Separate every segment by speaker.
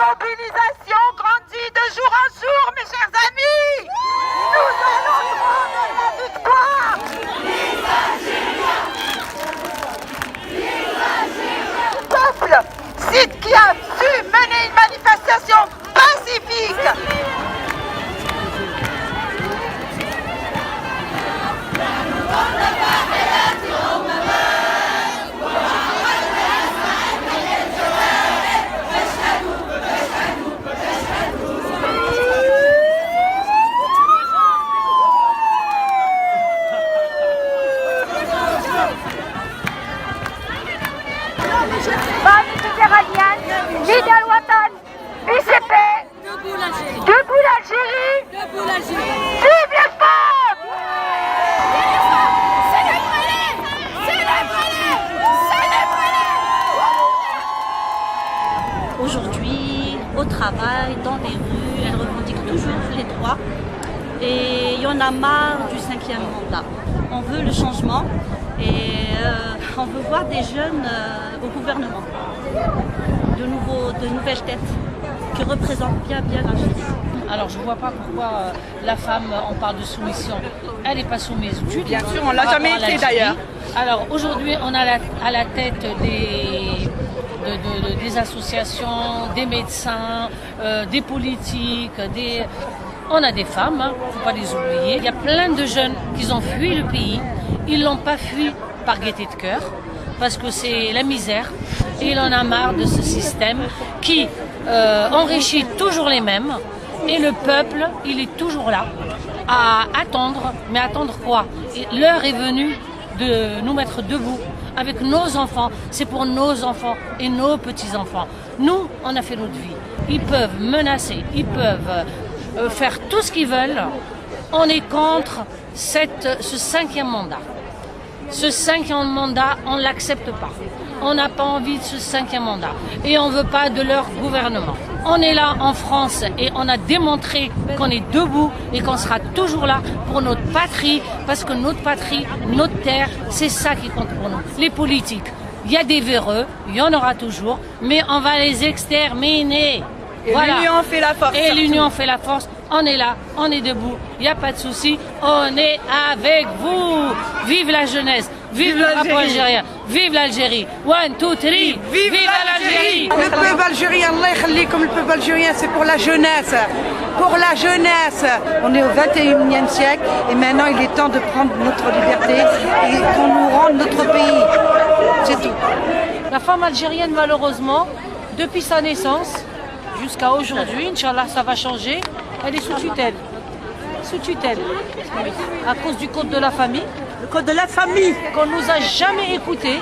Speaker 1: mobilisation grandit de jour en jour, mes chers amis. Nous allons trouver la victoire. Peuple site qui a su mener une manifestation pacifique. Lida Al-Watan, UCP, debout l'Algérie, vive les femmes!
Speaker 2: Aujourd'hui, au travail, dans les rues, elles revendiquent toujours les droits et il y en a marre du 5e mandat. On veut le changement et on veut voir des jeunes au gouvernement. De nouvelles têtes qui représentent bien l'Algérie.
Speaker 3: Alors je ne vois pas pourquoi la femme, on parle de soumission, elle n'est pas soumise du tout.
Speaker 4: Bien sûr, on ne l'a jamais été d'ailleurs.
Speaker 3: Alors aujourd'hui, on a à la tête des associations, des médecins, des politiques, on a des femmes, il ne faut pas les oublier. Il y a plein de jeunes qui ont fui le pays, ils ne l'ont pas fui par gaieté de cœur, parce que c'est la misère. Et il en a marre de ce système qui enrichit toujours les mêmes. Et le peuple, il est toujours là à attendre. Mais attendre quoi? L'heure est venue de nous mettre debout avec nos enfants. C'est pour nos enfants et nos petits-enfants. Nous, on a fait notre vie. Ils peuvent menacer, ils peuvent faire tout ce qu'ils veulent. On est contre ce 5e mandat. Ce 5e mandat, on ne l'accepte pas. On n'a pas envie de ce 5e mandat. Et on ne veut pas de leur gouvernement. On est là en France et on a démontré qu'on est debout et qu'on sera toujours là pour notre patrie. Parce que notre patrie, notre terre, c'est ça qui compte pour nous. Les politiques, il y a des véreux, il y en aura toujours, mais on va les exterminer.
Speaker 4: Et voilà. L'union fait la force.
Speaker 3: Et l'union fait la force. On est là, on est debout, il n'y a pas de souci, on est avec vous. Vive la jeunesse, vive le drapeau algérien, vive l'Algérie. 1, 2, 3, vive l'Algérie.
Speaker 4: Le peuple algérien, Allah yakhli comme le peuple algérien, c'est pour la jeunesse. Pour la jeunesse. On est au 21e siècle et maintenant il est temps de prendre notre liberté et qu'on nous rende notre pays. C'est tout.
Speaker 3: La femme algérienne, malheureusement, depuis sa naissance jusqu'à aujourd'hui, Inch'Allah, ça va changer. Elle est sous tutelle. Sous tutelle. À cause du code de la famille.
Speaker 4: Le code de la famille.
Speaker 3: Qu'on ne nous a jamais écoutés.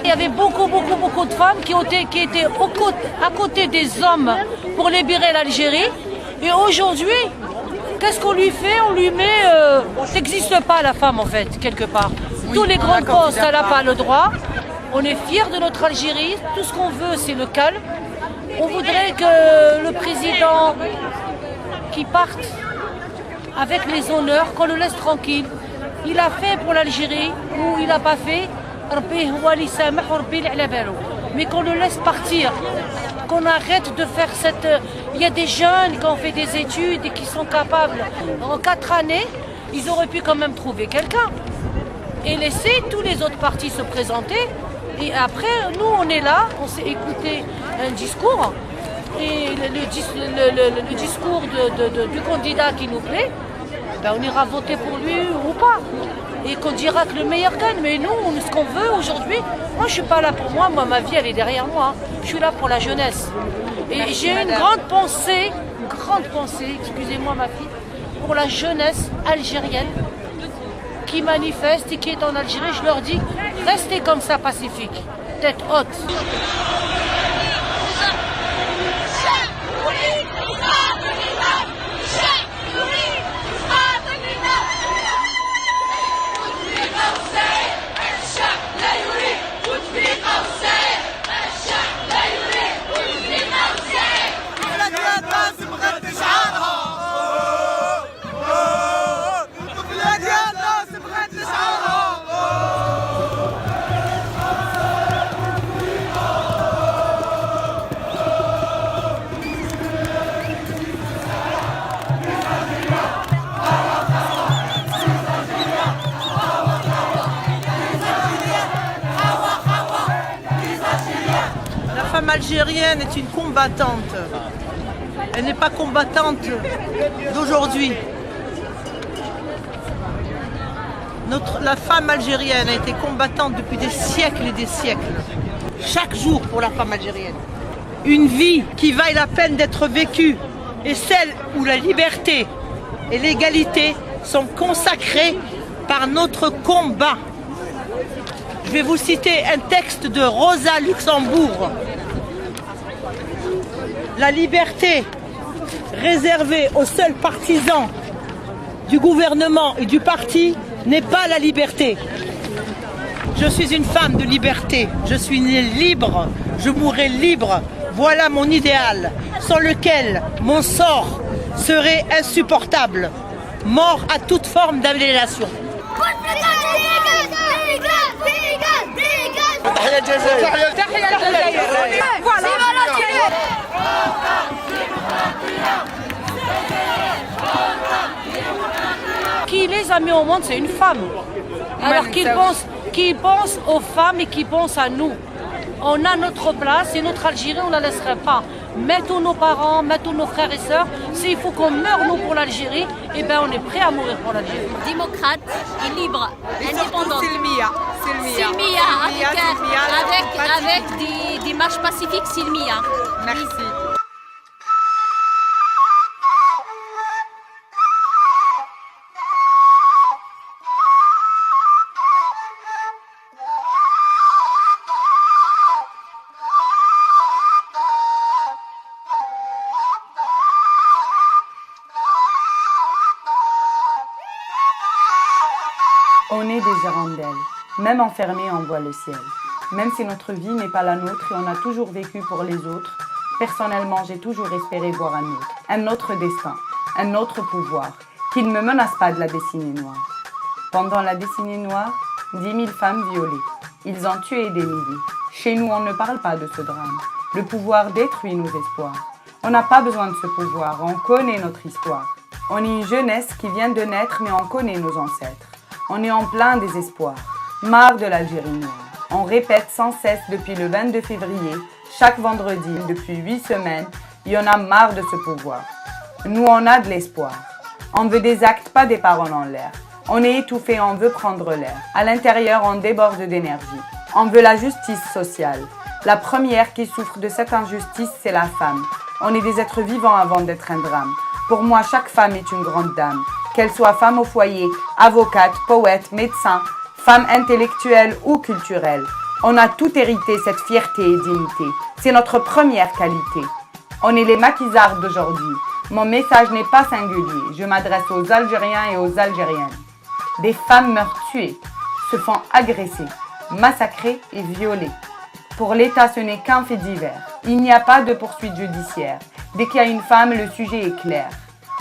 Speaker 3: Il y avait beaucoup de femmes qui étaient à côté des hommes pour libérer l'Algérie. Et aujourd'hui, qu'est-ce qu'on lui fait? On lui met... n'existe pas la femme en fait, quelque part. Oui, tous les grands postes, elle n'a pas le droit. On est fiers de notre Algérie. Tout ce qu'on veut, c'est le calme. On voudrait que le président qui parte avec les honneurs, qu'on le laisse tranquille. Il a fait pour l'Algérie ou il n'a pas fait. Mais qu'on le laisse partir. Qu'on arrête de faire cette... Il y a des jeunes qui ont fait des études et qui sont capables. En 4 années, ils auraient pu quand même trouver quelqu'un. Et laisser tous les autres partis se présenter. Et après, nous, on est là, on s'est écouté un discours. Et le discours du candidat qui nous plaît, ben on ira voter pour lui ou pas. Et qu'on dira que le meilleur gagne. Mais nous, ce qu'on veut aujourd'hui, moi je suis pas là pour moi, ma vie elle est derrière moi. Je suis là pour la jeunesse. Et j'ai une grande pensée, excusez-moi ma fille, pour la jeunesse algérienne qui manifeste et qui est en Algérie. Je leur dis, restez comme ça pacifique, tête haute.
Speaker 1: algérienne est une combattante. Elle n'est pas combattante d'aujourd'hui. La femme algérienne a été combattante depuis des siècles et des siècles. Chaque jour pour la femme algérienne. Une vie qui vaille la peine d'être vécue et celle où la liberté et l'égalité sont consacrées par notre combat. Je vais vous citer un texte de Rosa Luxembourg. La liberté réservée aux seuls partisans du gouvernement et du parti n'est pas la liberté. Je suis une femme de liberté, je suis née libre, je mourrai libre. Voilà mon idéal, sans lequel mon sort serait insupportable. Mort à toute forme d'aliénation.
Speaker 3: Qui les a mis au monde, c'est une femme. Alors qu'ils pensent aux femmes et qu'ils pensent à nous. On a notre place et notre Algérie, on ne la laisserait pas. Mais tous nos parents, mais tous nos frères et sœurs, s'il faut qu'on meure nous pour l'Algérie, eh ben on est prêt à mourir pour l'Algérie.
Speaker 5: Démocrate et libre, indépendante.
Speaker 1: Silmia.
Speaker 5: Avec des marches pacifiques, Silmia.
Speaker 1: Merci.
Speaker 6: On est des hirondelles. Même enfermés, on voit le ciel. Même si notre vie n'est pas la nôtre et on a toujours vécu pour les autres, personnellement, j'ai toujours espéré voir un autre destin, un autre pouvoir, qui ne me menace pas de la décennie noire. Pendant la décennie noire, 10 000 femmes violées. Ils ont tué des milliers. Chez nous, on ne parle pas de ce drame. Le pouvoir détruit nos espoirs. On n'a pas besoin de ce pouvoir, on connaît notre histoire. On est une jeunesse qui vient de naître, mais on connaît nos ancêtres. On est en plein désespoir, marre de l'Algérie noire. On répète sans cesse depuis le 22 février, chaque vendredi, depuis 8 semaines, il y en a marre de ce pouvoir. Nous, on a de l'espoir. On veut des actes, pas des paroles en l'air. On est étouffé, on veut prendre l'air. À l'intérieur, on déborde d'énergie. On veut la justice sociale. La première qui souffre de cette injustice, c'est la femme. On est des êtres vivants avant d'être un drame. Pour moi, chaque femme est une grande dame. Qu'elle soit femme au foyer, avocate, poète, médecin, femme intellectuelle ou culturelle. On a tout hérité cette fierté et dignité. C'est notre première qualité. On est les maquisards d'aujourd'hui. Mon message n'est pas singulier. Je m'adresse aux Algériens et aux Algériennes. Des femmes meurent tuées, se font agresser, massacrer et violer. Pour l'État, ce n'est qu'un fait divers. Il n'y a pas de poursuite judiciaire. Dès qu'il y a une femme, le sujet est clair.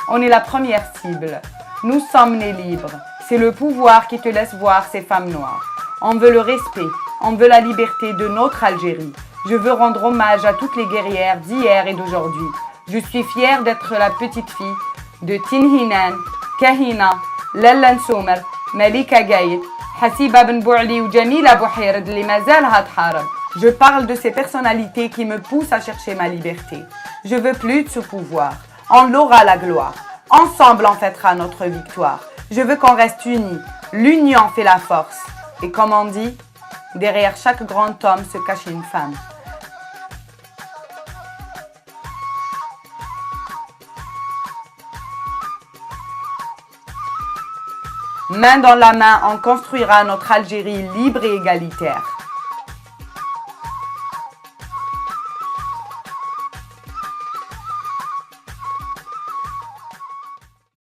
Speaker 6: On est la première cible. Nous sommes nés libres. C'est le pouvoir qui te laisse voir ces femmes noires. On veut le respect. On veut la liberté de notre Algérie. Je veux rendre hommage à toutes les guerrières d'hier et d'aujourd'hui. Je suis fière d'être la petite fille de Tinhinan, Kahina, Lalla Nsoumer, Malika Gaïd, Hassiba Ben Bouali ou Jamila Bouhired, li mazalha tharab. Je parle de ces personnalités qui me poussent à chercher ma liberté. Je veux plus de ce pouvoir. On l'aura la gloire. Ensemble, on fêtera notre victoire. Je veux qu'on reste unis. L'union fait la force. Et comme on dit, derrière chaque grand homme se cache une femme. Main dans la main, on construira notre Algérie libre et égalitaire.